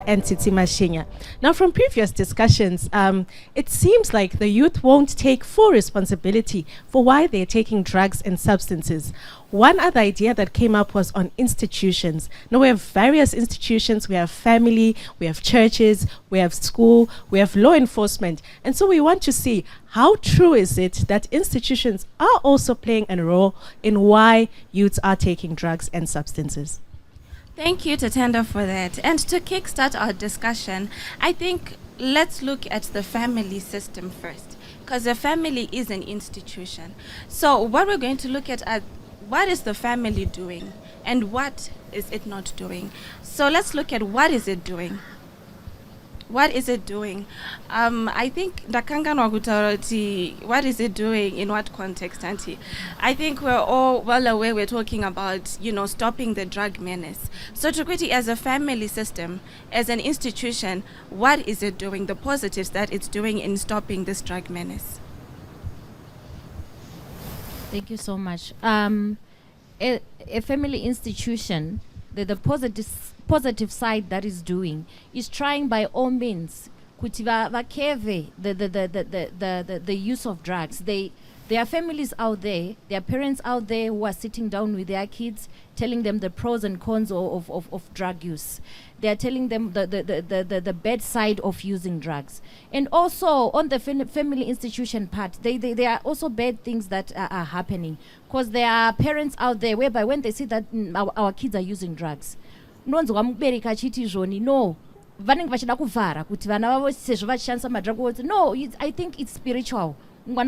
and Titi Mashinya. Now, from previous discussions, it seems like the youth won't take full responsibility for why they're taking drugs and substances. One other idea that came up was on institutions. Now, we have various institutions. We have family, we have churches, we have school, we have law enforcement. And so we want to see how true is it that institutions are also playing a role in why youths are taking drugs and substances. Thank you, Tatenda, for that. And to kickstart our discussion, I think let's look at the family system first, because the family is an institution. So what we're going to look at are what is the family doing and what is it not doing. So let's look at what is it doing. What is it doing? I think what is it doing in what context, Auntie? I think we're all well aware we're talking about, stopping the drug menace. So Chukwiti, as a family system, as an institution, what is it doing? The positives that it's doing in stopping this drug menace. Thank you so much. A family institution, the positive side that is doing is trying by all means the use of drugs. There are families out there, there are parents out there who are sitting down with their kids, telling them the pros and cons of drug use. They are telling them the bad side of using drugs. And also on the family institution part, there are also bad things that are happening, because there are parents out there whereby when they see that our kids are using drugs, no, I think it's spiritual. We have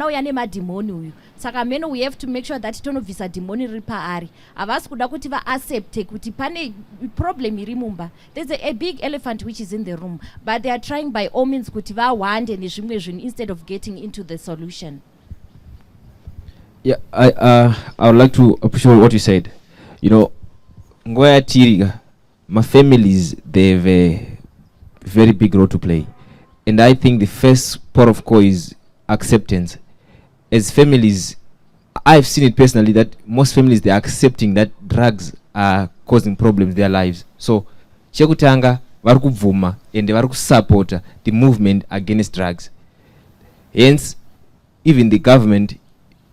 to make sure that tonovisa demoni ripaari avasi kuda kuti va accept kuti pane problem iri mumba. There's a big elephant which is in the room, but they are trying by all means kuti vawande nezvimwe zvinhu instead of getting into the solution. Yeah, I would like to appreciate what you said. Ngoya tiriga, my families, they have a very big role to play, and I think the first port of call is acceptance. As families, I've seen it personally that most families, they're accepting that drugs are causing problems in their lives. So chekutanga varikubvuma and varikusupporta the movement against drugs. Hence, even the government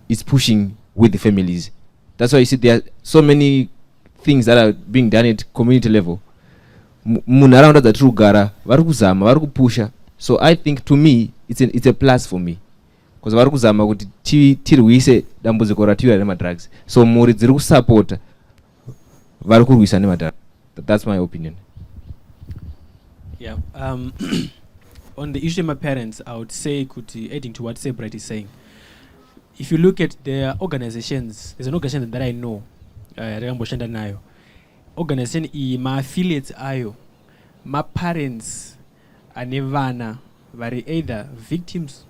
is pushing with the families. That's why you see there are so many things that are being done at community level. Munaraunda that true gara varikuzama varikupusha. So I think to me it's a plus for me, because varikuzama kuti tirwise dambudziko ratiwa nemadrugs. So muri dziri kusupporta varikurwisa nemadrugs. That's my opinion. Yeah. On the issue of my parents, I would say, adding to what Sebright is saying, if you look at their organizations, there's an organization that I know, organization my affiliates ayo, my parents anevana were either victims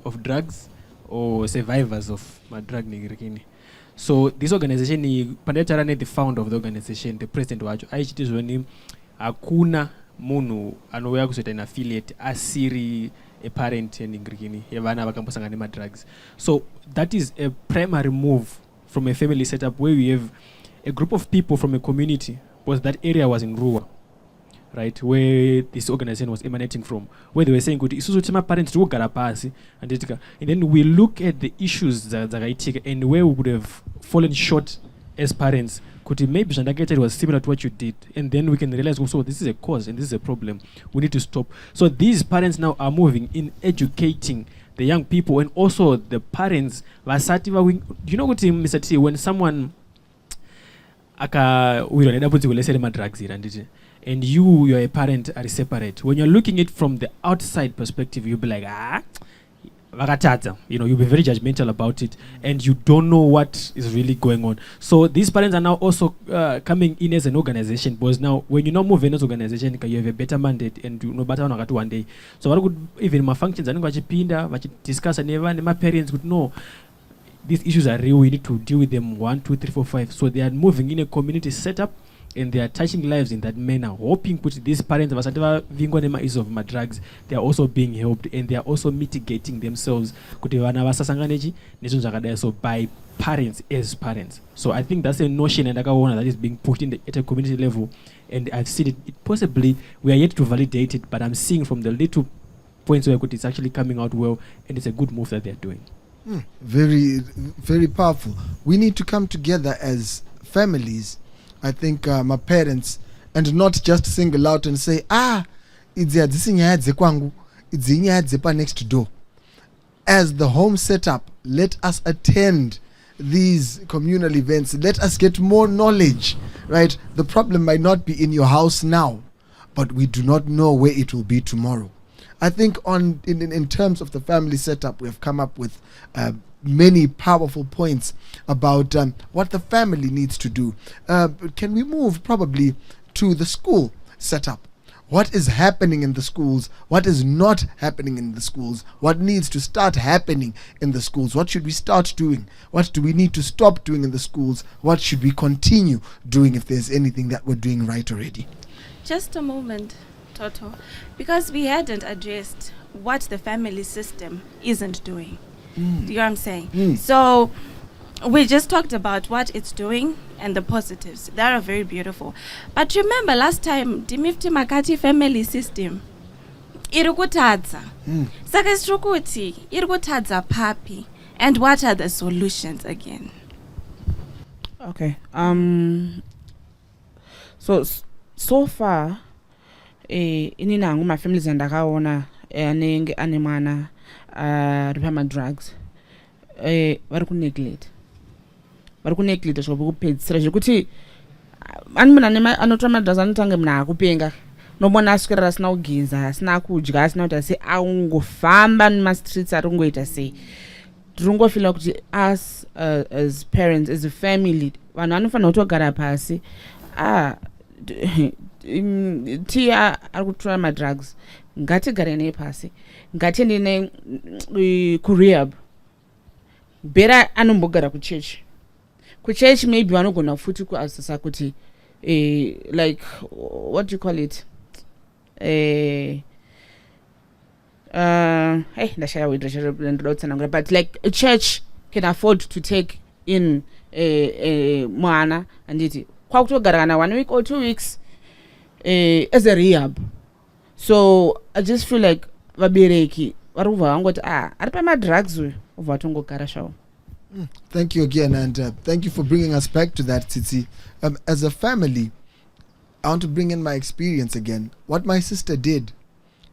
of drugs or survivors of my drug nigirikini. So this organization pandetara the founder of the organization, the president wacho aichitizvoni hakuna munhu anouya kuzoita an affiliate asiri a parent ningirikini yevana vakambosangana nemadrugs. So that is a primary move from a family setup where we have a group of people from a community, because that area was in Rua, right, where this organization was emanating from, where they were saying, my parents do garapasi, and then we look at the issues that I take and where we would have fallen short as parents. Could maybe it was similar to what you did, and then we can realize also this is a cause and this is a problem. We need to stop. So these parents now are moving in educating the young people, and also the parents. You know what, Mr. T, when someone and you're a parent are separate, when you're looking at it from the outside perspective, you'll be like, you'll be very judgmental about it, and you don't know what is really going on. So these parents are now also coming in as an organization, because now when you now move in as an organization, you have a better mandate, and you know better one day. So what could even my functions discuss, and my parents would know these issues are real, we need to deal with them 1, 2, 3, 4, 5. So they are moving in a community setup, and they are touching lives in that manner, hoping that these parents of my drugs, they are also being helped, and they are also mitigating themselves so by parents as parents. So I think that's a notion and that is being put in at a community level, and I've seen it possibly, we are yet to validate it, but I'm seeing from the little points where it's actually coming out well, and it's a good move that they're doing. Very, very powerful. We need to come together as families. I think my parents, and not just single out and say, it's next door. As the home setup, let us attend these communal events. Let us get more knowledge, right? The problem might not be in your house now, but we do not know where it will be tomorrow. I think in terms of the family setup, we have come up with many powerful points about what the family needs to do. Can we move probably to the school setup? What is happening in the schools? What is not happening in the schools? What needs to start happening in the schools? What should we start doing? What do we need to stop doing in the schools? What should we continue doing if there's anything that we're doing right already? Just a moment, Toto, because we hadn't addressed what the family system isn't doing. Do you know what I'm saying? So we just talked about what it's doing and the positives that are very beautiful. But remember last time Dimifti Makati family system irikutadza. Saka isrukuti irikutadza papi. And what are the solutions again? Okay. So far ininangu my families ndakaona anenge ane mwana ripama drugs vari kuneglect zvinopa kupedzisira zvekuti ani munhu anotora madrugs anotange munhu akupenga nobona aswera asina kugeza asina kudya asina kuita sei angofamba nemastreets ari kungoita sei. Tiri kungofila kuti us as parents as a family vanhu vanofanira kutogara pasi tia ari kutora madrugs ngatigare naye pasi ngatiende naye kurehab bhera anombogara kuchechi maybe vanogona futi kuasisa kuti like what do you call it ndashaya witndoda but like a church can afford to take in mwana anditi kwakutogara kana 1 week or 2 weeks as a rehab. So I just feel like vabereki vari kubva vangoti ari pamadrugs uyu ubva vatongogara zvavo. Thank you again, and thank you for bringing us back to that, Tsitsi. As a family, I want to bring in my experience again. What my sister did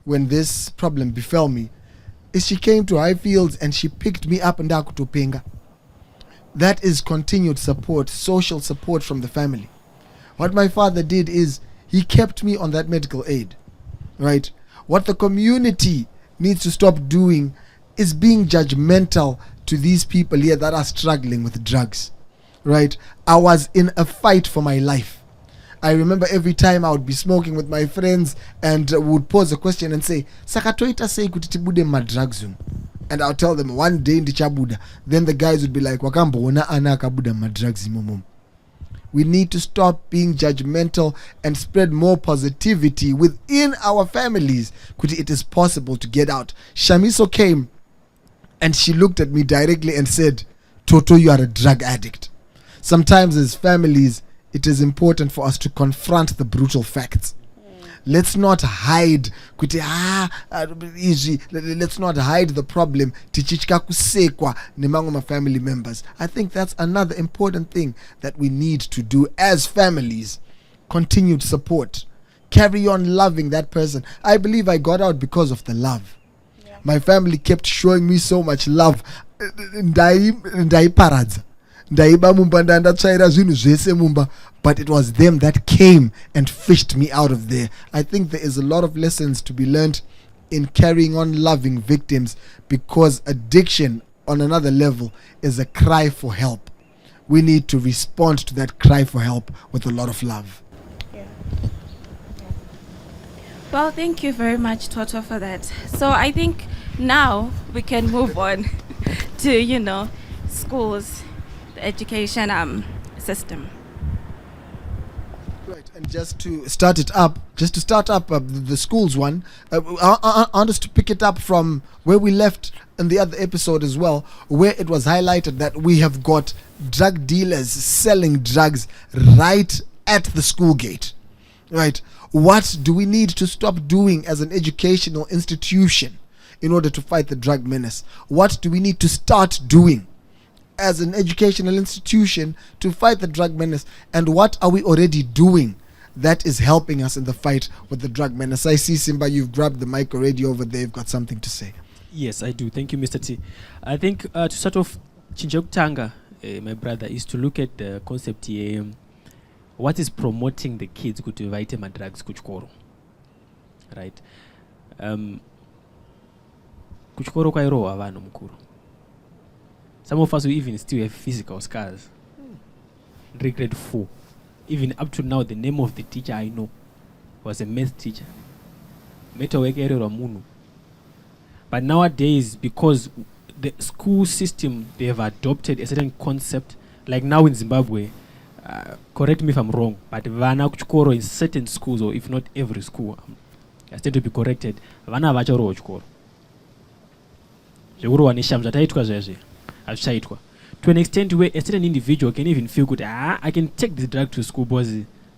when this problem befell me is she came to Highfields and she picked me up and akutopenga. That is continued support, social support from the family. What my father did is he kept me on that medical aid, right? What the community needs to stop doing is being judgmental to these people here that are struggling with drugs, right? I was in a fight for my life. I remember every time I would be smoking with my friends and would pose a question and say, Sakatoita say kuti tibude ma drugs. And I'll tell them one day ndichabuda. Then the guys would be like, Wakambona ana kabuda ma drugs momom. We need to stop being judgmental and spread more positivity within our families. Kuti it is possible to get out. Shamiso came and she looked at me directly and said, Toto, you are a drug addict. Sometimes as families, it is important for us to confront the brutal facts. Let's not hide. Let's not hide the problem. Tichichika kusekwa nemango ma family members. I think that's another important thing that we need to do as families. Continued support. Carry on loving that person. I believe I got out because of the love. My family kept showing me so much love. But it was them that came and fished me out of there. I think there is a lot of lessons to be learned in carrying on loving victims, because addiction on another level is a cry for help. We need to respond to that cry for help with a lot of love. Well, thank you very much, Toto, for that. So I think now we can move on to, schools, the education system. Right, and just to start up the schools one, I want us to pick it up from where we left in the other episode as well, where it was highlighted that we have got drug dealers selling drugs right at the school gate. Right, what do we need to stop doing as an educational institution in order to fight the drug menace? What do we need to start doing as an educational institution to fight the drug menace, and what are we already doing that is helping us in the fight with the drug menace? I see, Simba, you've grabbed the mic already over there. You've got something to say. Yes, I do. Thank you, Mr. T. I think to sort of Chinjok my brother, is to look at the concept here. What is promoting the kids to invite them drugs kuchkoro? Right. Kuchkoro kairo avano mukuru. Some of us will even still have physical scars. Grade 4. Even up to now, the name of the teacher I know was a math teacher. But nowadays, because the school system, they have adopted a certain concept, like now in Zimbabwe, correct me if I'm wrong, but vana kuchikoro in certain schools, or if not every school, I stand to be corrected, vana vachoro kuchikoro. To an extent where a certain individual can even feel good, I can take this drug to school, boss.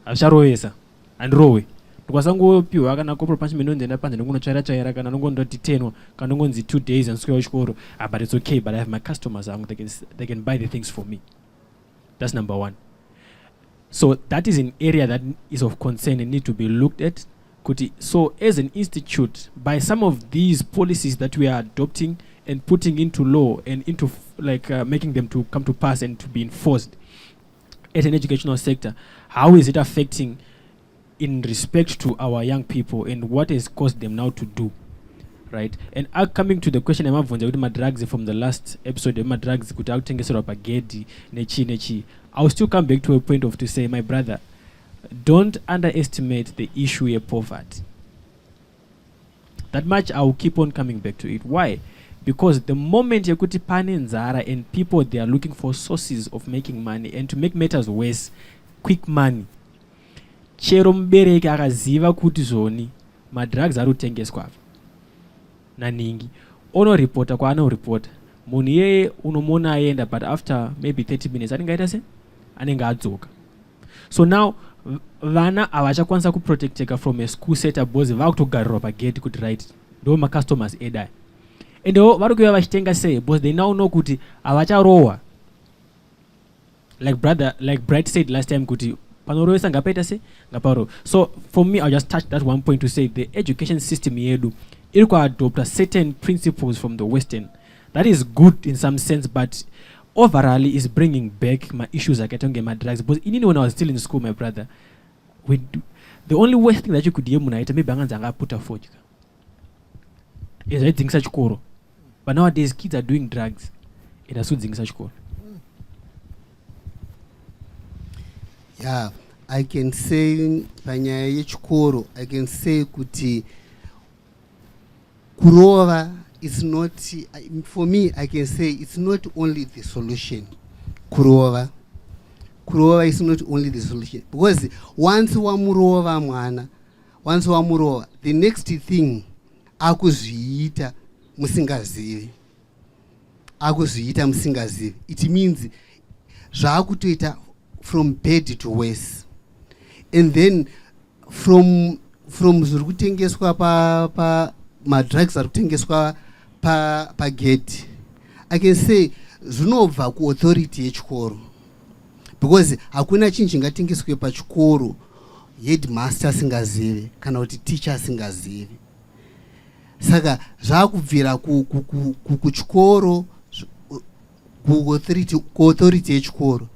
I'll and row. Tukwasango piwa kana corporal punishment ndenda pande ngonochaira chaira kana ngondo detain kana ngonzi 2 days and school chikoro, but it's okay, but I have my customers, they can buy the things for me. That's number one. So that is an area that is of concern and need to be looked at. So as an institute, by some of these policies that we are adopting and putting into law and into making them to come to pass and to be enforced as an educational sector, how is it affecting in respect to our young people and what has caused them now to do, right? And coming to the question I'm with my drugs from the last episode, my drugs could out nechi. I'll still come back to a point of to say, my brother, don't underestimate the issue of poverty. That much I will keep on coming back to it. Why? Because the moment you put in Zara and people, they are looking for sources of making money, and to make matters worse, quick money. Chero mbereke akaziva kuti zoni madrugs arutengeswa naningi ono reporter kwa ano reporter munhu yeye unomona aenda, but after maybe 30 minutes anengaita se anenga adzoka. So now vana avachakwanisa kuprotecteka from a school setup because vakutogarira pagate kuti right ndo ma customers edai, and vari kuva vachitenga sei because they now know kuti avacharowa, like Bright said last time kuti panoroesa ngapaita se ngaparo. So for me, I'll just touch that one point to say the education system yedu iri kuadopt certain principles from the Western. That is good in some sense, but overall is bringing back my issues like my drugs. But even when I was still in school, my brother, the only worst thing that you could do maybe banganza put a forge is I think such koro. But nowadays kids are doing drugs. It has such koro. Yeah, I can say panyaya yechikoro, I can say kuti kurova is not, for me I can say it's not only the solution. Kurova is not only the solution, because once wamurova mwana, the next thing akuzviita musingazivi. It means zvakutoita from bad to worse, and then from zviri kutengeswa pa madrugs ari kutengeswa pa gate, I can say zvinobva ku authority yechikoro, because hakuna chinhu chingatengeswe pachikoro headmaster asingazivi kana kuti teacher asingazivi. Saka zvakubvira kuchikoro ku authority yechikoro.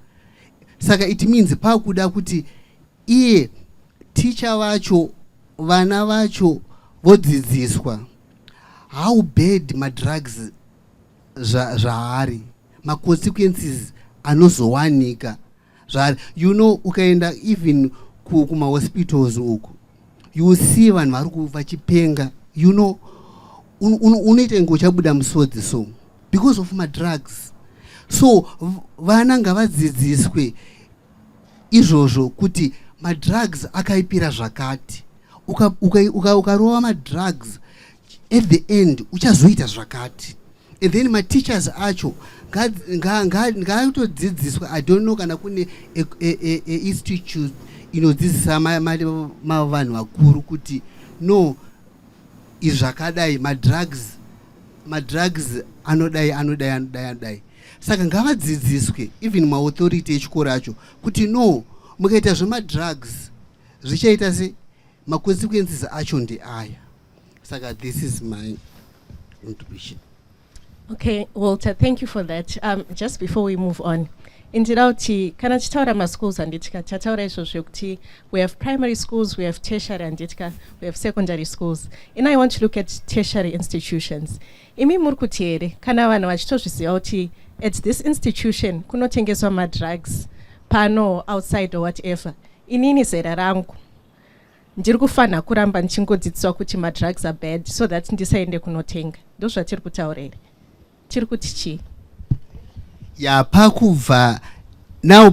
Saka it means pakuda kuti iye teacher vacho vana vacho vodzidziswa how bad madrugs zvaari, consequences anozowanika zvaari. You know, ukaenda even kuma hospitals uku, you will see vanhu vari vachipenga, you know, unoita inge uchabuda musodzi so because of madrugs. So vana ngavadzidziswe izvozvo kuti madrugs akaipira zvakati, ukarova madrugs at the end uchazoita zvakati. And then mateachers acho ngaatodzidziswa, I don't know kana kune institute inodzidzisa vanhu vakuru kuti no izvakadai madrugs anodai. Saka ngavadzidziswe even maauthority echikoro acho kuti no, mukaita zvemadrugs zvichaita se consequences acho ndeaya. Saka this is my contribution. Okay, Walter, thank you for that. Just before we move on, indilauti kana chitaura maschools anditika chataura izvozvo kuti we have primary schools, we have tertiary anditika, we have secondary schools. And I want to look at tertiary institutions. Imi muri kuti here kana vanhu vachitozviziva kuti at this institution kunotengeswa madrugs pano outside or whatever, inini zera rangu ndiri kufanira kuramba ndichingodzidziswa kuti madrugs are bad so that ndisaende kunotenga. Ndozvatiri kutaura here. Tiri kuti chii? Pakubva now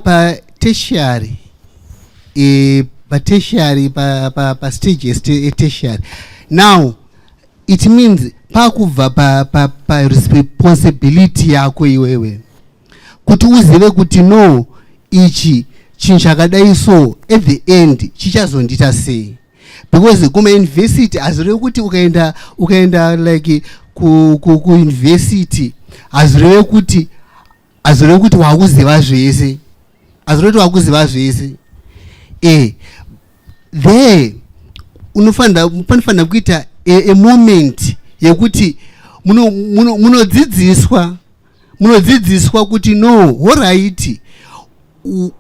tertiary stage tertiary, now it means pakubva pa responsibility yako iwewe kuti uzive kuti no, ichi chinhu chakadai so at the end chichazondita sei, because kuma university azireve kuti ukaenda like ku university azireve kuti wakuziva zvese, there panofanira kuita a moment yekuti munodzidziswa kuti no, alright,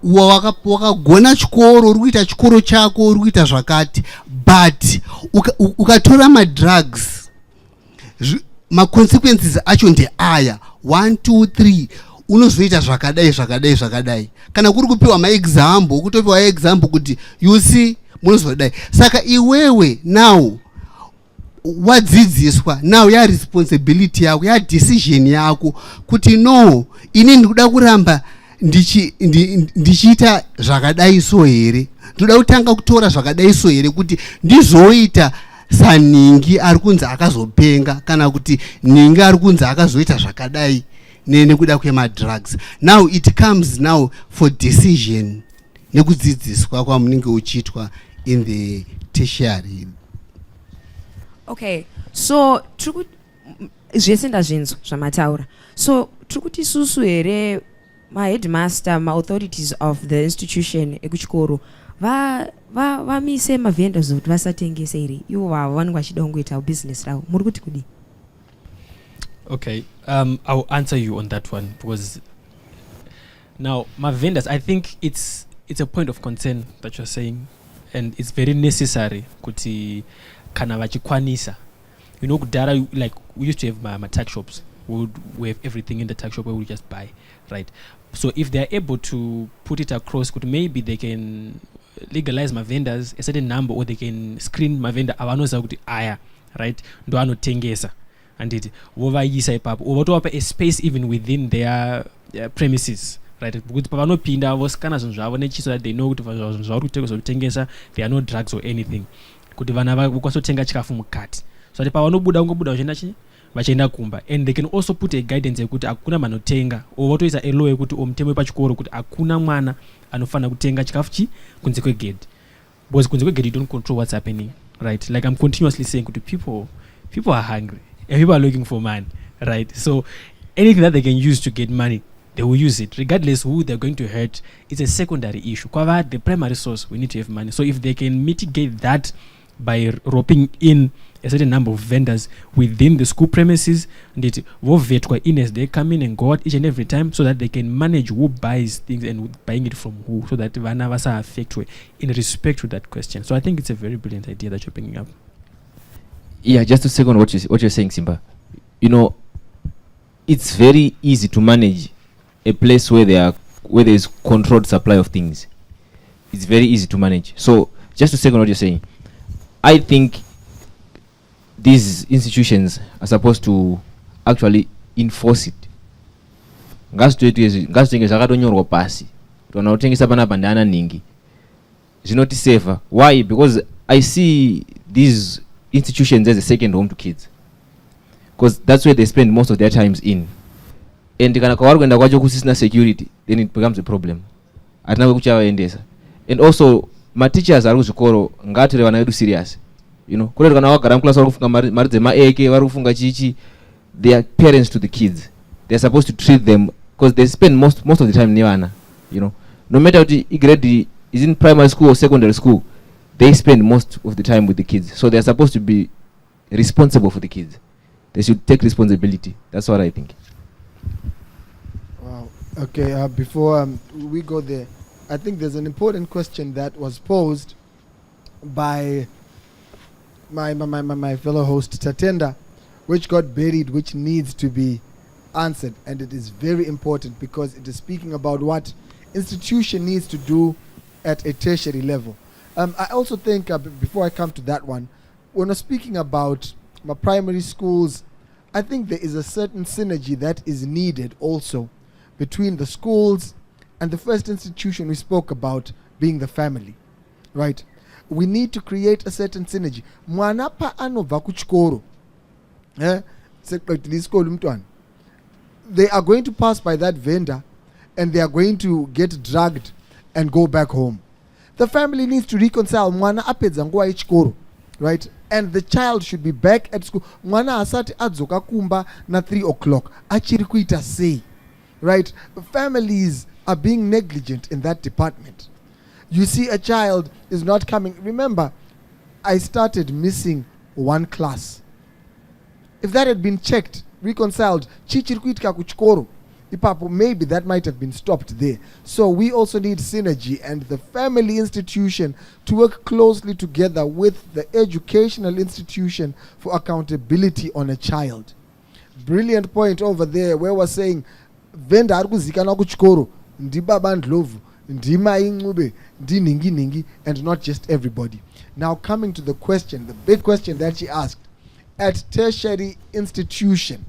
wakagona chikoro, uri kuita chikoro chako, uri kuita zvakati, but ukatora madrugs consequences acho ndeaya 1 2 3, unozoita zvakadai. Kana kuri kupiwa maexample, kutopiwa example kuti you see munozodai. Saka iwewe now wadzidziswa, now ya responsibility yako, ya decision yako kuti no, ini ndikuda kuramba ndichiita zvakadai so here, ndoda kutanga kutora zvakadai so here kuti ndizoita saningi ari kunzi akazopenga, kana kuti ningi ari kunzi akazoita zvakadai nekuda kwemadrugs. Now it comes now for decision nekudzidziswa kwamunenge uchiitwa in the tertiary. Okay, so zvese ndazvinzwa zvamataura. So tiri kuti isusu here maheadmaster, maauthorities of the institution ekuchikoro vamise mavendors kuti vasatengese here, ivo vavo vanenge vachida kungoita business ravo. Muri kuti kudi? Okay, I'll answer you on that one, because now my vendors, I think it's a point of concern that you're saying, and it's very necessary kuti kana vachikwanisa. You know, kudara, like we used to have my tuck shops. We have everything in the tuck shop where we just buy, right? So if they're able to put it across, could maybe they can legalize my vendors a certain number, or they can screen my vendor avanoza kuti aya, right? Ndo anotengesa. And it over yisa ipapo, over to a space even within their premises, right? Because pavano pinda voskana zvavo nechi, so that they know kuti zvauri kutengesa there are no drugs or anything. Kuti vana vakwatotenga chikafu mukati. So that pavanobuda ungobuda vachienda kumba, and they can also put a guidance yekuti akuna manotenga, or votoisa a law yekuti omutemo pachikoro kuti akuna mwana anofana kutenga chikafu chi kunze kwegedhi, because kunze kwegedhi you don't control what's happening, right? Like I'm continuously saying kuti people are hungry and people are looking for money, right? So anything that they can use to get money, they will use it, regardless who they're going to hurt. It's a secondary issue. Kwa the primary source, we need to have money. So if they can mitigate that by roping in a certain number of vendors within the school premises, and it vetwa in as they come in and go out each and every time, so that they can manage who buys things and buying it from who, so that vana vasa affected in respect to that question. So I think it's a very brilliant idea that you're bringing up. Yeah, just to second what you're saying, Simba. You know, it's very easy to manage a place where there is controlled supply of things. It's very easy to manage. So just to second what you're saying, I think these institutions are supposed to actually enforce it. Ngazitenge zvakatonyorwa pasi. Tona utengesa pana bandana ningi. zvinoti safer. Why? Because I see these institutions as a second home to kids, because that's where they spend most of their times in. And kana kwavari kuenda kwacho kusisina security, then it becomes a problem. Atina kuchavaendesa. And also teachers ari kuzvikoro ngaatore vana vedu serious. You know, kuri kana vagara mukilasi vari kufunga mari dzemaeke, vari kufunga chichi, they are parents to the kids. They are supposed to treat them, because they spend most of the time nevana. You know, no matter what grade is in primary school or secondary school, they spend most of the time with the kids. So they are supposed to be responsible for the kids. They should take responsibility. That's what I think. Wow. Okay, before we go there, I think there's an important question that was posed by my fellow host Tatenda, which got buried, which needs to be answered, and it is very important because it is speaking about what institution needs to do at a tertiary level. I also think before I come to that one, when we're speaking about my primary schools, I think there is a certain synergy that is needed also between the schools and the first institution we spoke about being the family, right? We need to create a certain synergy. Mwana pa anobva kuchikoro, they are going to pass by that vendor and they are going to get dragged and go back home. The family needs to reconcile. Mwana apedza nguva yechikoro, right? And the child should be back at school. Mwana asati adzoka kumba na 3 o'clock. Achiri kuita sei, right? Families are being negligent in that department. You see a child is not coming. Remember, I started missing one class. If that had been checked, reconciled, maybe that might have been stopped there. So we also need synergy and the family institution to work closely together with the educational institution for accountability on a child. Brilliant point over there where we're saying venda arikuzikana kuchikoro ndibaba ndlovu ndimai ngube ndiningi and not just everybody. Now coming to the question, the big question that she asked, at tertiary institution,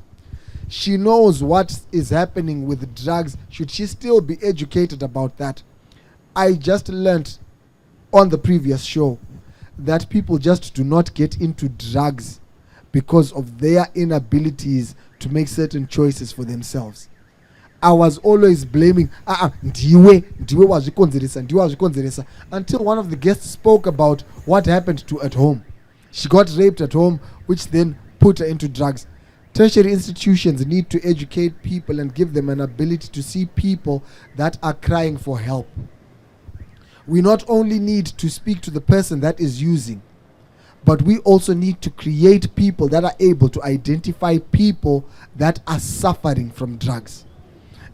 she knows what is happening with drugs. Should she still be educated about that? I just learned on the previous show that people just do not get into drugs because of their inabilities to make certain choices for themselves. I was always blaming ndiwe wazvikonzeresa until one of the guests spoke about what happened to at home. She got raped at home, which then put her into drugs. Tertiary institutions need to educate people and give them an ability to see people that are crying for help. We not only need to speak to the person that is using, but we also need to create people that are able to identify people that are suffering from drugs.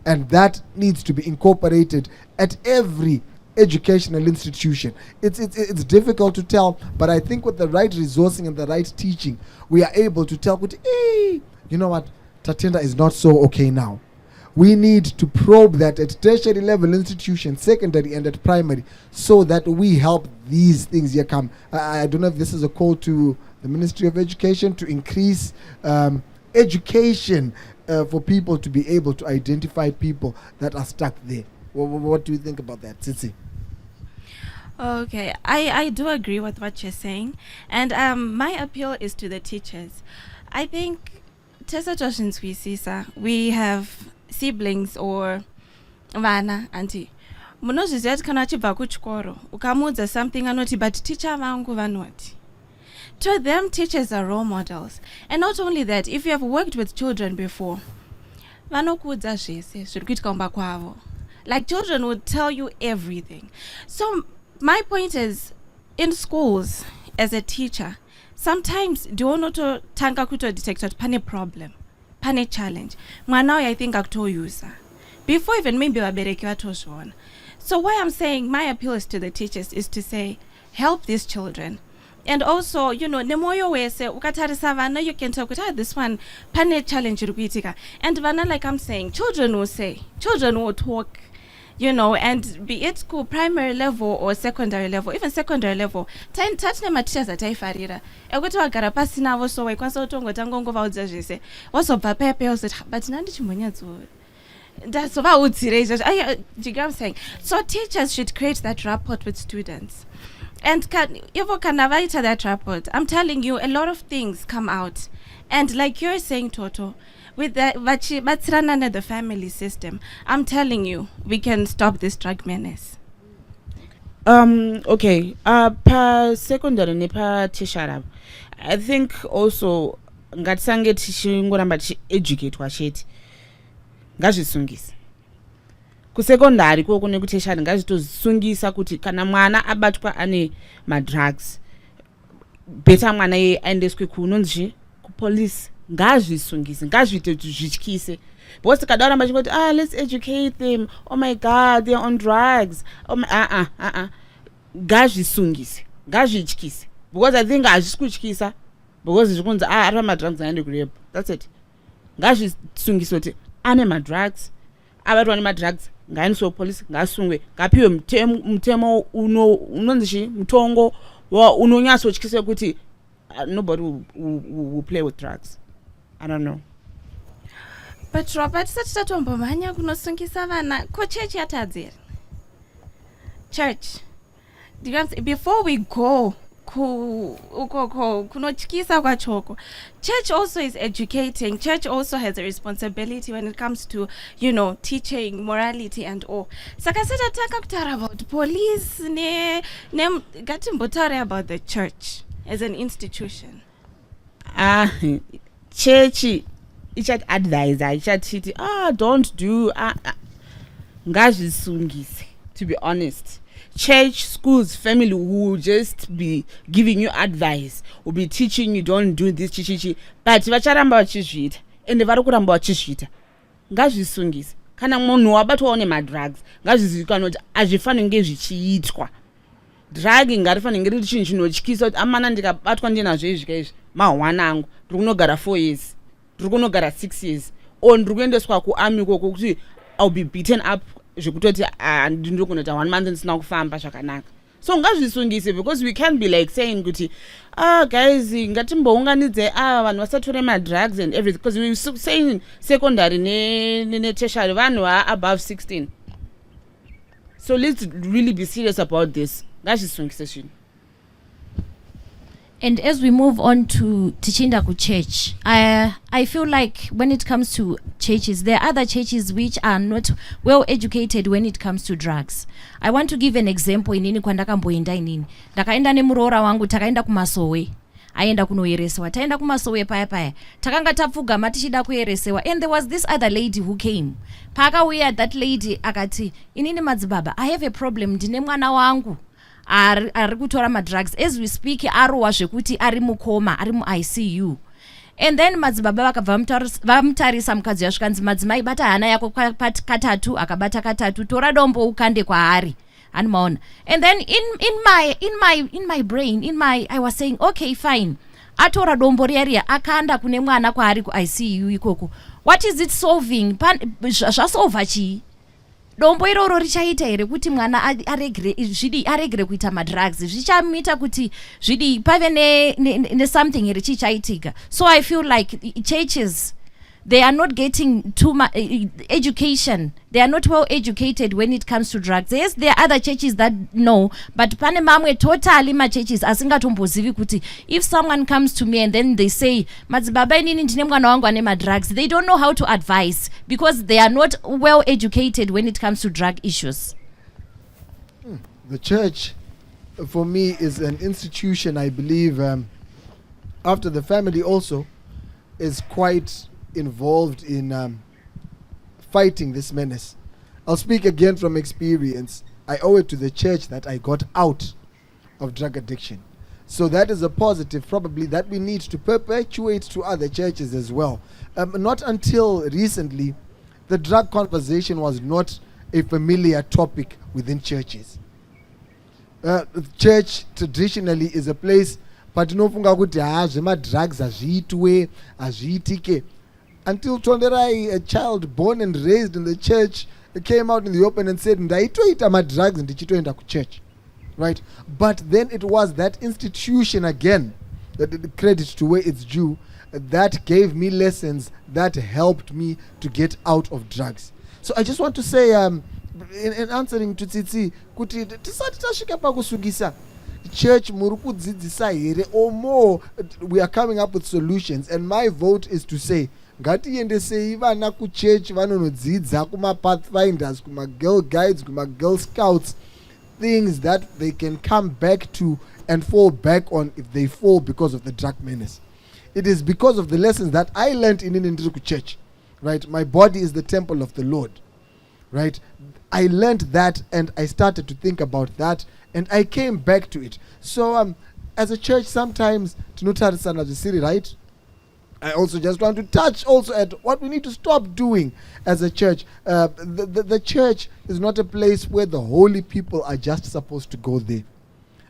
And that needs to be incorporated at every educational institution. It's difficult to tell, but I think with the right resourcing and the right teaching, we are able to tell, hey, you know what, Tatenda is not so okay now. We need to probe that at tertiary level institutions, secondary and at primary, so that we help these things here come. I don't know if this is a call to the Ministry of Education to increase education for people to be able to identify people that are stuck there. What do you think about that, Tsitsi? Okay, I do agree with what you're saying, and my appeal is to the teachers. I think we have siblings or vana auntie. Munozviziva kana achibva kuchikoro ukamuudza something anoti but teacher vangu vanoti. To them, teachers are role models. And not only that, if you have worked with children before, like children would tell you everything. So my point is, in schools, as a teacher, sometimes do you not tanga kuto detect that pane problem, pane challenge. Now I think akutoyusa. Before even maybe wabereki watozvona. So why I'm saying my appeal is to the teachers is to say, help these children. And also, you know, nemoyo wese ukatarisa vana, you can talk with this one pane challenge rukuitika. And vana, like I'm saying, children will say, children will talk, you know, and be it school, primary level or secondary level, even secondary level. Tatne mateachers ataifarira. Ekuti wagara pasi navo so waikwanisa utongo tango ngova udzazvese. Wazobva pepe usati but nandi chimbonyadzowe. That's what I would say. Do you get what I'm saying? So teachers should create that rapport with students. And if can avoid that rapport, I'm telling you, a lot of things come out. And like you're saying, Toto, with the family system, I'm telling you, we can stop this drug menace. Okay. Pa secondary ne pa tertiary. I think also ngatisange tichingoramba tichieducate wachete. Ngazvisungisa. Kusekondari koko nekuteshari ngazvitosungisa kuti kana mwana abatwa ane madrugs beta mwana aendeswe kunonzi kupolice ngazvisungise ngazviite kuti zvityise because kadaramba chingoti let's educate them, oh my god they're on drugs, oh my ngazvisungise ngazvityise because I think hazvisi kutyisa because zvikunzi ari madrugs aende kurep, that's it. Ngazvisungise kuti ane madrugs abatwa nemadrugs ngaendeswe kupolice ngasungwe ngapiwe mutemo unonzi mutongo unonyatsotyise kuti nobody will play with drugs. I don't know. But Robert, such that manya kunosungisa vana ko church yatadzira. Church. Before we go kunotyisa kwachoko, church also is educating. Church also has a responsibility when it comes to, teaching morality and all. Sakaseta taka kutara about police gatimbotare about the church as an institution. Church ichat advise ichat don't do ngazvisungise, to be honest. Church, schools, family will just be giving you advice, will be teaching you don't do this chichichi, but vacharamba vachizviita ende vari kuramba vachizviita ngazvisungise. Kana munhu wabatwawo nemadrugs ngazvizivikanwa kuti hazvifaniri kunge zvichiitwa. Drug ngarifanire kunge riri chinhu chinotyisa kuti amana ndikabatwa ndinazvo izvika izvi mahwana angu ndiri kunogara 4 years, ndiri kunogara 6 years, or ndiri kuendeswa kuarmy koko kuti I'll be beaten up zvekutoti ndiri kunoita 1 month ndisina kufamba zvakanaka. So ngazvisungise, because we can't be like saying kuti guys ngatimbounganidze vanhu vasatore madrugs and everything, because we saying secondary ne tertiary vanhu above 16. So let's really be serious about this. Ngazvisungise shin. And as we move on to Tichinda ku church, I feel like when it comes to churches, there are other churches which are not well educated when it comes to drugs. I want to give an example. Inini kwandakamboenda inini ndakaenda nemuroora wangu takaenda kumasowe, aenda kunoyeresewa, taenda kumasowe paya takanga tapfugama tichida kuyeresewa, and there was this other lady who came. Pakauya that lady akati, inini madzibaba, I have a problem, ndine mwana wangu ari kutora madrugs, as we speak arowa zvekuti ari mukoma, ari muICU. And then madzibaba vakabva vamutarisa mukadzi yasvikanzi madzimai bata hana yako katatu, akabata katatu, tora dombo ukande kwaari, animaona. And then in my brain, I was saying okay fine, atora dombo riya akanda kune mwana kwaari kuICU ikoko, what is it solving? Zvasolva chii? Dombo iroro richaita here kuti mwana aregere kuita madrugs, zvichamuita kuti pave ne something here chichaitika. So I feel like churches, they are not getting too much education. They are not well educated when it comes to drugs. Yes, there are other churches that know, but pane mamwe totally ma churches asingatombozivi kuti if someone comes to me and then they say madzibaba inini ndine mwana wangu ane madrugs, they don't know how to advise because they are not well educated when it comes to drug issues. The church, for me, is an institution, I believe, after the family also, is quite involved in fighting this menace. I'll speak again from experience. I owe it to the church that I got out of drug addiction. So that is a positive probably that we need to perpetuate to other churches as well. Not until recently, the drug conversation was not a familiar topic within churches. Church traditionally is a place patinofunga kuti zvemadrugs hazviitike. Until Tonderai, a child born and raised in the church, came out in the open and said, ndaitoita madrugs ndichitoenda kuchurch. Right? But then it was that institution again, the credit to where it's due, that gave me lessons that helped me to get out of drugs. So I just want to say, in answering to Tsitsi, kuti tisati tasvika pakusungisa church muri kudzidzisa here or more, we are coming up with solutions, and my vote is to say ngatiendesei vana kuchurch vanonodzidza kuma-pathfinders, kuma-girl guides, kuma-girl scouts, things that they can come back to and fall back on if they fall because of the drug menace. It is because of the lessons that I learned in Indian church, right? My body is the temple of the Lord, right? I learned that, and I started to think about that, and I came back to it. So as a church, sometimes tinotarisana zvisiri right. I also just want to touch also at what we need to stop doing as a church. The church is not a place where the holy people are just supposed to go there.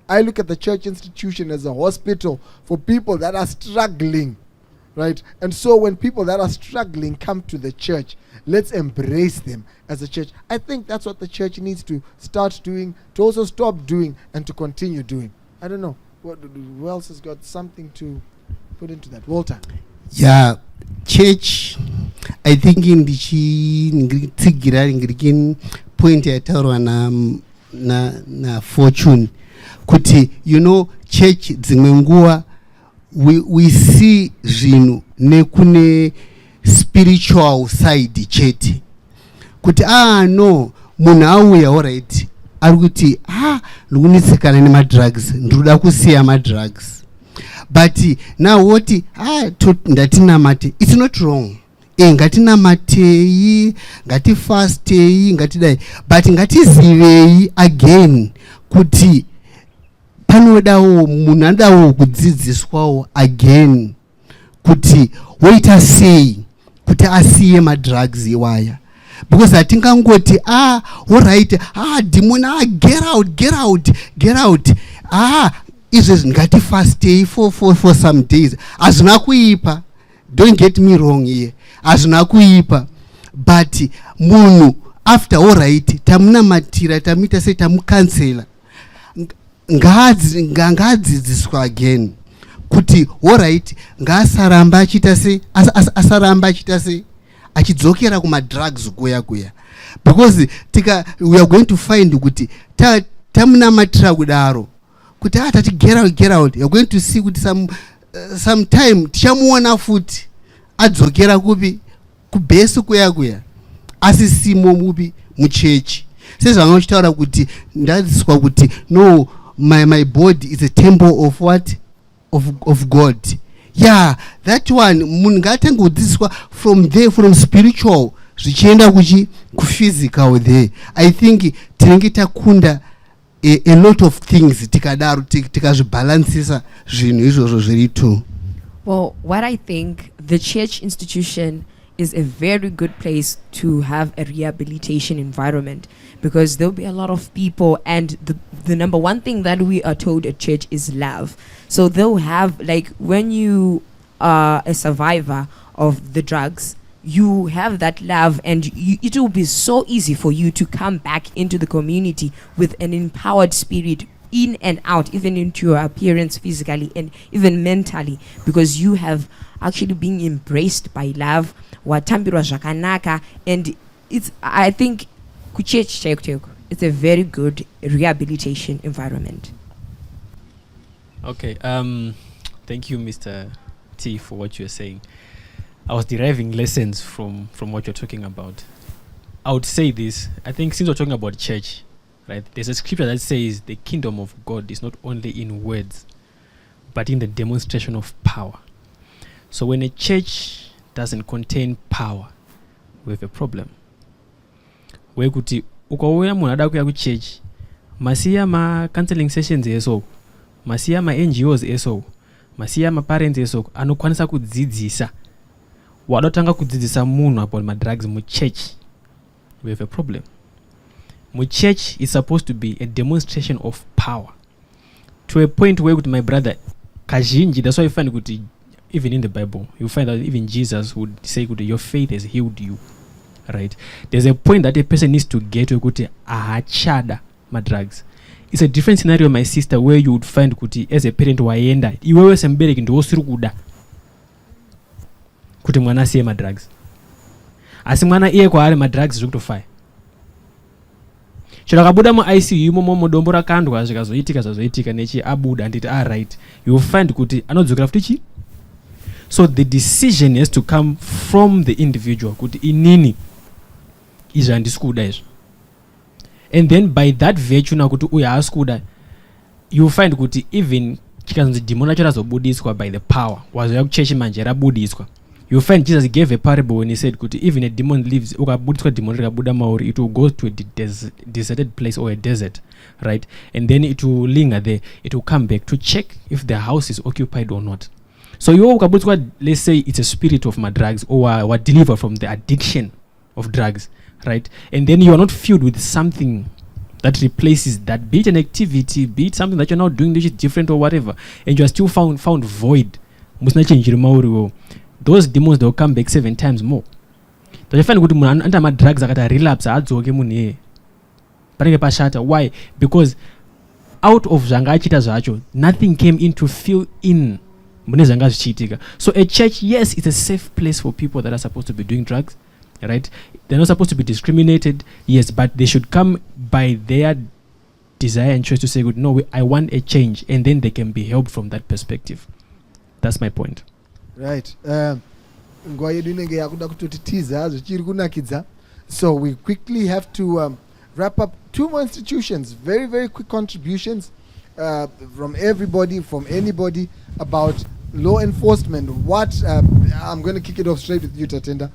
I look at the church institution as a hospital for people that are struggling, right? And so when people that are struggling come to the church, let's embrace them as a church. I think that's what the church needs to start doing, to also stop doing, and to continue doing. I don't know. Who else has got something to put into that? Walter. Yeah, church, I think in the point yataurwa na Fortune kuti, you know, church dzimwe nguva we see zvinhu nekune spiritual side chete kuti no munhu auya alright ari kuti ndikunetsekana nemadrugs, ndinoda kusiya madrugs. But now what ndatinamate, it's not wrong. Ngatinamatei, ngatifastei, ngatidai, but ngatizivei again kuti panodawo munhu anodawo kudzidziswawo again kuti woita sei kuti asiye madrugs iwaya. Because hatingangoti alright, demon, get out. Izvezvi ngatifastei for some days. Hazvina kuipa, don't get me wrong here, hazvina kuipa, but munhu after alright tamunamatira, tamuita sei, tamukansela, ngadzidziswa again kuti alright ngaasaramba achita sei, asaramba achita sei, achidzokera kumadrugs kuya. Because we are going to find kuti tamunamatira kudaro kuti tati get out, you're going to see kuti some time tichamuona futi adzokera kupi kubhesi kuya asisimo mupi muchechi. Sezvanochitaura kuti ndadziswa kuti no, my body is a temple of what, of God. Yeah, that one munhu ngatange kudzidziswa from there, from spiritual zvichienda kuphysical there. I think tinenge takunda a lot of things tikadaro tikazvibalansisa zvinhu izvozvo zviri tu. Well, what I think, the church institution is a very good place to have a rehabilitation environment, because there'll be a lot of people, and the number one thing that we are told at church is love. So they'll have, like, when you are a survivor of the drugs, you have that love, and it will be so easy for you to come back into the community with an empowered spirit, in and out, even into your appearance physically and even mentally, because you have actually been embraced by love, watambirwa zvakanaka, and I think kuchurch it's a very good rehabilitation environment. Okay, thank you, Mr. T, for what you're saying. I was deriving lessons from what you're talking about. I would say this, I think since we're talking about church, right, there's a scripture that says the kingdom of God is not only in words, but in the demonstration of power. So when a church doesn't contain power, we have a problem. Where kuti ukauya munhu ada kuya kuchurch, masiya ma counseling sessions eso, masiya ma NGOs eso, masiya ma parents eso, anokwanisa kudzidzisa. Wadotanga kudzidzisa munhu about madrugs mu church, we have a problem. Mu church is supposed to be a demonstration of power, to a point where, my brother, kazhinji, that's why you find kuti even in the Bible, you find that even Jesus would say kuti your faith has healed you, right? There's a point that a person needs to get to kuti ahachada madrugs. It's a different scenario, my sister, where you would find kuti as a parent waenda iwewe sembereki ndo usiri kuda kuti mwana asiye madrugs. asi mwana iye kwaari madrugs zviri kutofaya. Chero akabuda muICU imomo mudombo rakandwa zvikazoitika zvazoitika nechi abuda anditi right, you will find kuti anodzokera futi chi. So the decision has to come from the individual kuti inini izvi handisi kuda izvi, and then by that virtue nakuti uyu haasi kuda, you will find kuti even chikanzi demon racho razobudiswa by the power, wazouya kuchechi manje rabudiswa. You find Jesus gave a parable when he said kuti even a demon lives, ukabudiswa demon rikabuda mauri, it will go to a deserted place or a desert, right? And then it will linger there, it will come back to check if the house is occupied or not. So you ukabudiswa, let's say it's a spirit of my drugs or were delivered from the addiction of drugs, right? And then you are not filled with something that replaces that, be it an activity, be it something that you're now doing which is different or whatever, and you are still found void. Musina change mauri, those demons, they will come back 7 times more. So you find kuti munhu anta ma drugs akata relapse adzoke munhu iye panenge pashata. Why? Because out of zvanga achita zvacho, nothing came in to fill in mune zvanga zvichiitika. So a church, yes, it's a safe place for people that are supposed to be doing drugs, right? They're not supposed to be discriminated, yes, but they should come by their desire and choice to say, no, I want a change, and then they can be helped from that perspective. That's my point. Right. So we quickly have to wrap up. 2 more institutions, very, very quick contributions from everybody, from anybody, about law enforcement. What I'm going to kick it off straight with you, Tatenda.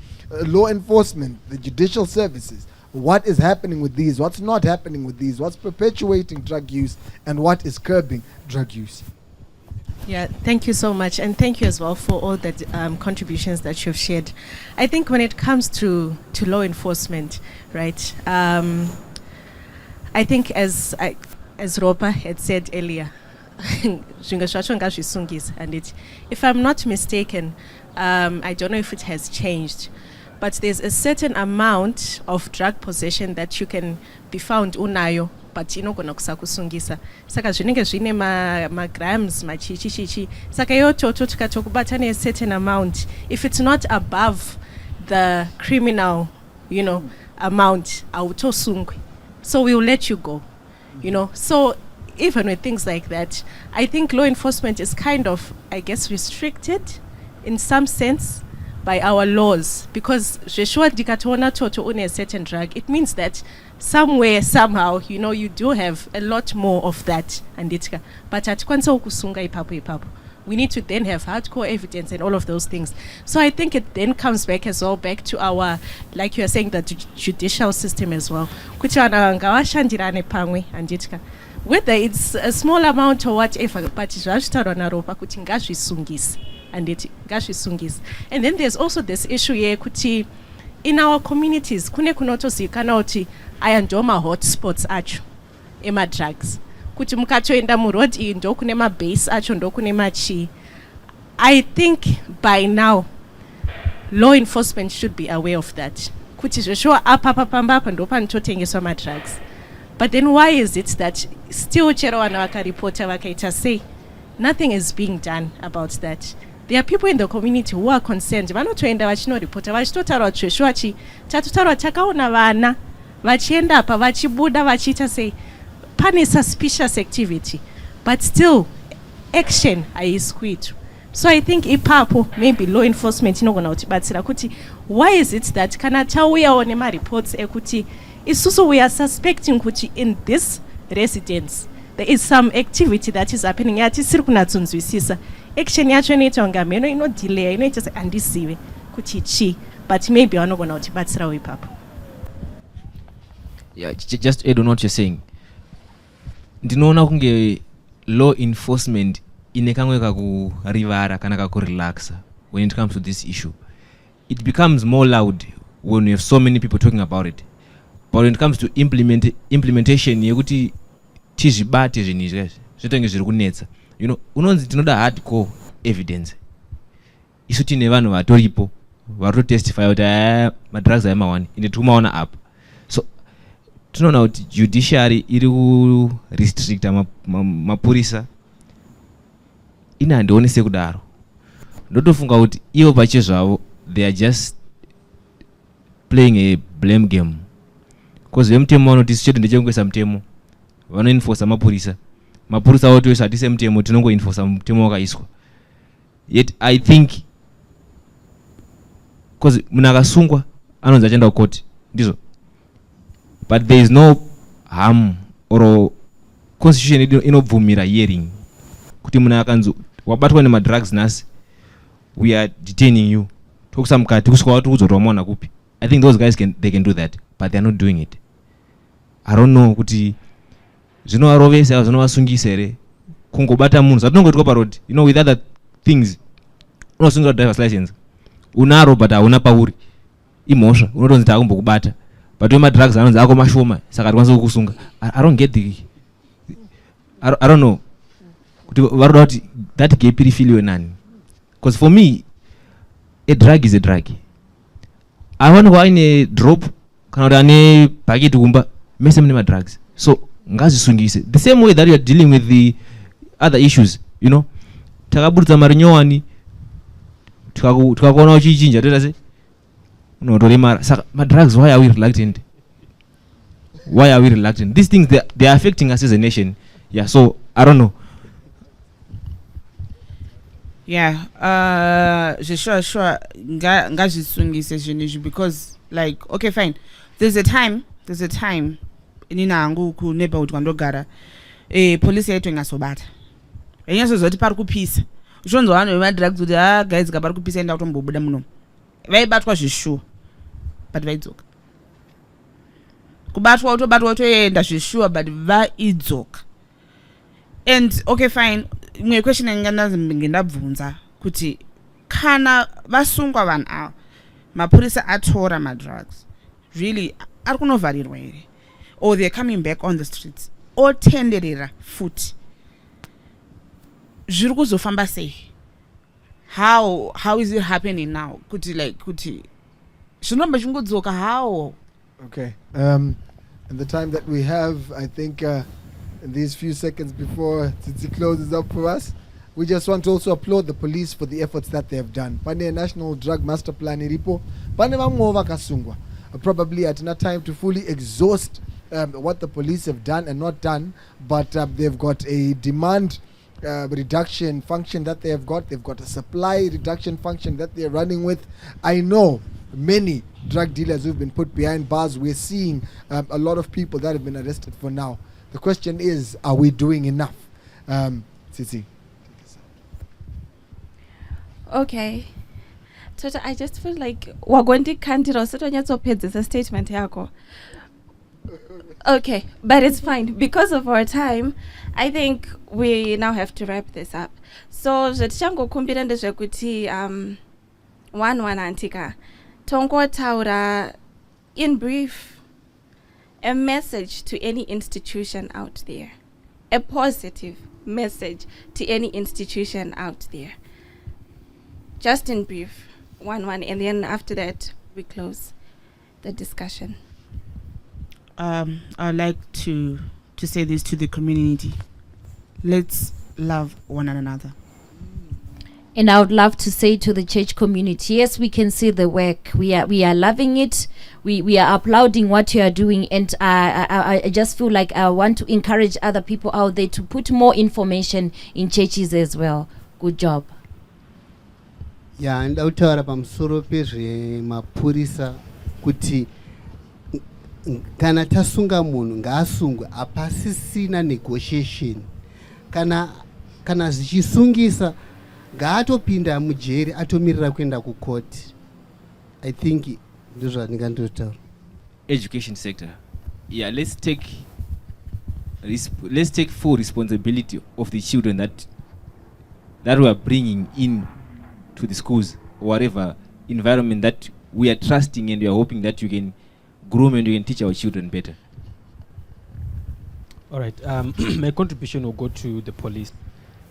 Law enforcement, the judicial services, what is happening with these, what's not happening with these, what's perpetuating drug use, and what is curbing drug use? Yeah, thank you so much, and thank you as well for all the contributions that you've shared. I think when it comes to law enforcement, right, I think as Ropa had said earlier, and if I'm not mistaken, I don't know if it has changed, but there's a certain amount of drug possession that you can be found unayo, but inogona kusakusungisa. Saka zvinenge zvine ma grams machichichichi. Saka yototo tikatokubata a certain amount, if it's not above the criminal, amount, autosungwe. So we will let you go. So even with things like that, I think law enforcement is kind of, I guess, restricted in some sense by our laws, because Joshua dikatona toto une a certain drug, it means that somewhere, somehow, you do have a lot more of that, anditka. But at kwanza ukusunga ipapo. We need to then have hardcore evidence and all of those things. So I think it then comes back as well, back to our, like you are saying, the judicial system as well. Whether it's a small amount or whatever, but and then there's also this issue here, kuti, in our communities, kune kunotozikana uti aya ndo ma hotspots acho ema drugs. Kuti mukatoenda mu road iyi ndo kune ma base acho ndo kune machi. I think by now law enforcement should be aware of that. Kuti zveshuwa apa pamba ndo panototengeswa ma drugs. But then why is it that still chero vana vakaripota vakaita say nothing is being done about that? There are people in the community who are concerned. Vanotoenda vachinoripota vachitotaura kuti zveshuwa tatotaura takaona vana vachienda apa vachibuda vachiita say pane suspicious activity, but still action haisikuitwa. So I think ipapo maybe law enforcement inogona kutibatsira kuti why is it that kana tauyawo nema reports ekuti isusu we are suspecting kuti in this residence there is some activity that is happening yatisiri kunatsonzwisisa, action yacho inoita kunga meno inodelay, inoita se andisiwe kuti chi, but maybe vanogona kutibatsirawo ipapo. Yeah, just add on what you're saying. Ndinoona kunge law enforcement inekamwe kakurivara kana kakurelaxa when it comes to this issue. It becomes more loud when you have so many people talking about it. But when it comes to implementation yekuti tizvibate zvinhu izvi zvitenge zviri kunetsa, unonzi tinoda hardcore evidence. Isu tine vanhu vatoripo varototestify kuti madrugs ayamawani ende tikumaona apa. So tinoona kuti judiciary iri kurestricta mapurisa. Ina handioni sekudaro. Ndotofunga kuti ivo pache zvavo they are just playing a blame game. Because vemutemo vanoti chete ndechekungwesa mutemo vanoenforsa mapurisa oti wese hatise mutemo tinongoenforsa mutemo wakaiswa. Yet I think because munhu akasungwa anonzi achaenda kukoti ndizvo, but there is no harm or constitution inobvumira hearing kuti munhu akanzi wabatwa nemadrugs nhasi, we are detaining you, tokusa mukati kusvika watiudza kuti wamwana kupi. I think those guys they can do that, but they are not doing it. I don't know kuti zvinovarovesa zvinovasungisa here kungobata munhu zvatinongoitwa parodi, you know, with other things unosungira driver's license unaro but hauna pauri imhosva, unotonzi takumbokubata, but wemadrugs anonzi ako mashoma saka atikwanisa kukusunga. I don't get the I don't know kuti varoda kuti that gap rifiliwe nani, because for me a drug is a drug. Awanenge aine drop kana kuti ane bhaketi kumba mese mune madrugs, so ngazvisungise the same way that you are dealing with the other issues, you know. Takabuditsa mari nyowani tikakuona uchichinja toita se unotoremara. Saka madrugs, why are we reluctant? Why are we reluctant? These things, they are affecting us as a nation. Yeah, so I don't know. Yeah, sure ngazvisungise zvinhu izvi, because like okay fine, there's a time inini hangu kuneighborhood kwandogara polisi yaito ingasobata yainyasozoti pari kupisa uchonzwa vanhu vemadrugs kuti guys ka pari kupisa enda kutombobuda munomu, vaibatwa zvishuwa but vaidzoka, kubatwa utoenda zvishuwa but vaidzoka. And okay fine, imwe question yange ndabvunza kuti kana vasungwa vanhu ava mapurisa atora madrugs, really ari kunovharirwa here, or they're coming back on the streets, otenderera futi, zviri kuzofamba sei? How is it happening now? Kuti zvinoramba chingodzoka how? Okay. In the time that we have, I think in these few seconds before Tsitsi closes up for us, we just want to also applaud the police for the efforts that they have done. Pane National Drug Master Plan iripo, pane vamwe vakasungwa. Probably at not time to fully exhaust what the police have done and not done, but they've got a demand reduction function that they have got. They've got a supply reduction function that they're running with. I know many drug dealers who've been put behind bars. We're seeing a lot of people that have been arrested for now. The question is, are we doing enough? Tsitsi. Okay. Tota, I just feel like wagondi kandiro sotonyatso statement yako. Okay, but it's fine. Because of our time, I think we now have to wrap this up. So, zvetichango kumbira ndezvekuti one antika tongo taura in brief a message to any institution out there, a positive message to any institution out there. Just in brief, one, and then after that we close the discussion. I'd like to say this to the community. Let's love one another. And I would love to say to the church community, yes, we can see the work. We are loving it. We are applauding what you are doing. And I just feel like I want to encourage other people out there to put more information in churches as well. Good job. Yeah, and autaura pamusoro pezvemapurisa kuti kana tasunga munhu ngaasungwe hapasisina negotiation, kana zvichisungisa ngaatopinda mujeri atomirira kuenda kukoti. I think ndizvo zvandingandotaura. Education sector, yeah, let's take full responsibility of the children that we are bringing in to the schools or whatever environment that we are trusting, and we are hoping that you can groom and you can teach our children better. All right, my contribution will go to the police,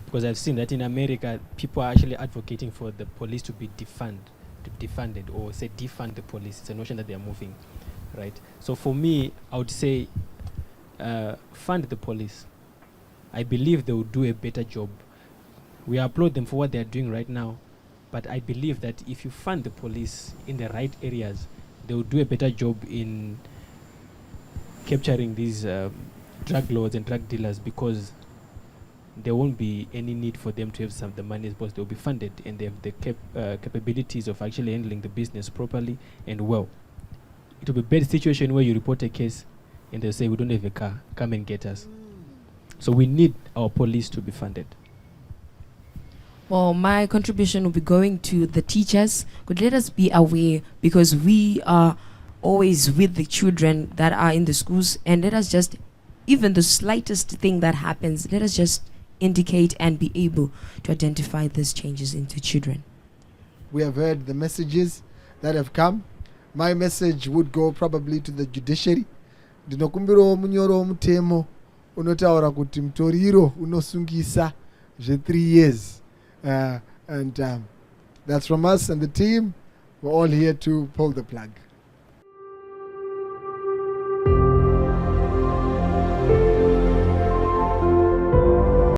because I've seen that in America people are actually advocating for the police to be defunded, or say defund the police. It's a notion that they are moving, right? So for me, I would say fund the police. I believe they will do a better job. We applaud them for what they are doing right now, but I believe that if you fund the police in the right areas, they will do a better job in capturing these drug lords and drug dealers, because there won't be any need for them to have some of the money, because they'll be funded and they have the capabilities of actually handling the business properly and well. It will be a bad situation where you report a case and they'll say, we don't have a car, come and get us. So we need our police to be funded. Well, my contribution will be going to the teachers. Could let us be aware, because we are always with the children that are in the schools, and let us just, even the slightest thing that happens, let us just indicate and be able to identify these changes into children. We have heard the messages that have come. My message would go probably to the judiciary. Ndinokumbiro munyoro mutemo unotaura kuti mutoriro unosungisa 3 years. And that's from us and the team. We're all here to pull the plug.